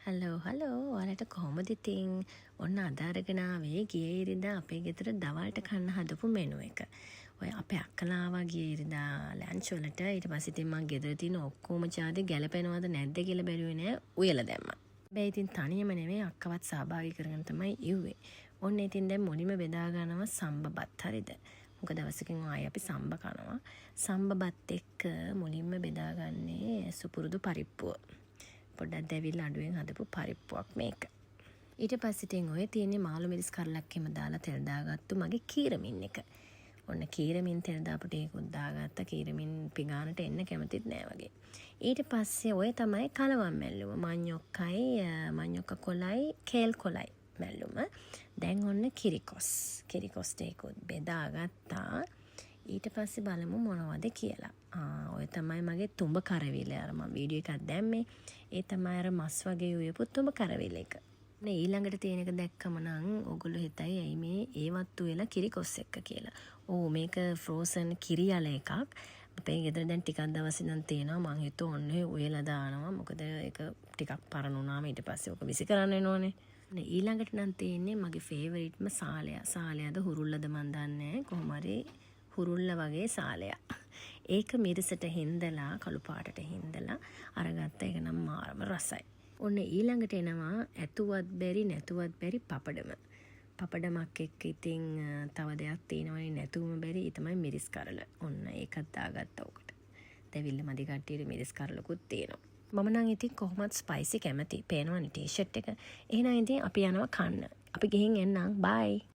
Hello ඔයාලට කොහොමද ඉතින් ඔන්න අද අරගෙන ආවේ ගිය ඉරිදා අපේ ගෙදර දවල්ට කන්න හදපු මෙනු එක. ඔය අපේ අක්කලා ආවා ගිය ඉරිදා ලන්ච් වලට. ඊට පස්සේ ඉතින් මම ගෙදර තියෙන ඔක්කොම ජාති ගැලපෙනවද නැද්ද කියලා බැලුවේ නෑ. උයලා දැම්මා. හැබැයි ඉතින් තනියම නෙවෙයි අක්කවත් සහභාගී කරගෙන තමයි ඉව්වේ. ඔන්න ඉතින් දැන් මුලින්ම බෙදා ගන්නවා සම්බබත් හරිද? මොකද දවසකින් ආයේ අපි සම්බ කනවා. සම්බබත් එක්ක මුලින්ම බෙදාගන්නේ සුපුරුදු පරිප්පුව. පොඩ්ඩක් දැවිල්ල අඩුවෙන් හදපු පරිප්පුවක් මේක. ඊට පස්සේ ඉතින් ඔය තියෙන්නේ මාළු මිරිස් කරලක් එහෙම දාලා තෙල් දාගත්තු මගේ කීරමින් එක. ඔන්න කීරමින් තෙල් දාපු ටිකකුත් දාගත්තා. කීරමින් පිගානට එන්න කැමතිත් නෑ වගේ. ඊට පස්සේ ඔය තමයි කලවම් මැල්ලුම. මඤ්ඤොක්ක කොලයි කේල් කොලයි මැල්ලුම. දැන් ඔන්න කිරිකොස් ටිකකුත් බෙදාගත්තා. ඊට පස්සේ බලමු මොනවද කියලා. ඔය තමයි මගේ තුඹ කරවිල. අර මම වීඩියෝ එකක් දැම්මේ. ඒ තමයි අර මස් වගේ උයපු තුඹ කරවිල එක. නේ ඊළඟට තියෙන එක දැක්කම නම් ඔයගොල්ලෝ හිතයි ඇයි මේ ඒවත් උයලා කිරිකොස් එක්ක කියලා. ඕ මේක ෆ්‍රෝසන් කිරියල එකක්. අපේ ගෙදර දැන් ටිකක් දවස් ඉඳන් තියෙනවා. මං හිතුවා ඔන්න උයලා දානවා. මොකද ඒක ටිකක් පරණ වුණාම ඊට පස්සේ ඔක විසි කරන්න වෙනෝනේ. ඊළඟට නම් තියෙන්නේ මගේ ෆේවරිට්ම සාලයා. සාලයාද හුරුල්ලද මන් දන්නේ නැහැ. කොහොම හරි හුරුල්ල වගේ සාලයක්. ඒක මිරිසට හින්දලා කළු පාටට හින්දලා අරගත්ත එක නම් මාරම රසයි. ඔන්න ඊළඟට එනවා ඇතුවත් බැරි නැතුවත් බැරි පපඩම. පපඩමක් එක්ක ඉතින් තව දෙයක් තියෙනවනේ නැතුවම බැරි. ඒ තමයි මිරිස් කරල. ඔන්න ඒකත් දාගත්තා උකට. දෙවිල්ල මදි කට්ටියට මිරිස් කරලකුත් තියෙනවා. මම නම් ඉතින් කොහොමත් ස්පයිසි කැමති. පේනවනේ ටී-ෂර්ට් එක. එහෙනම් ඉතින් අපි යනවා කන්න. අපි ගිහින් එන්නම්. බයි.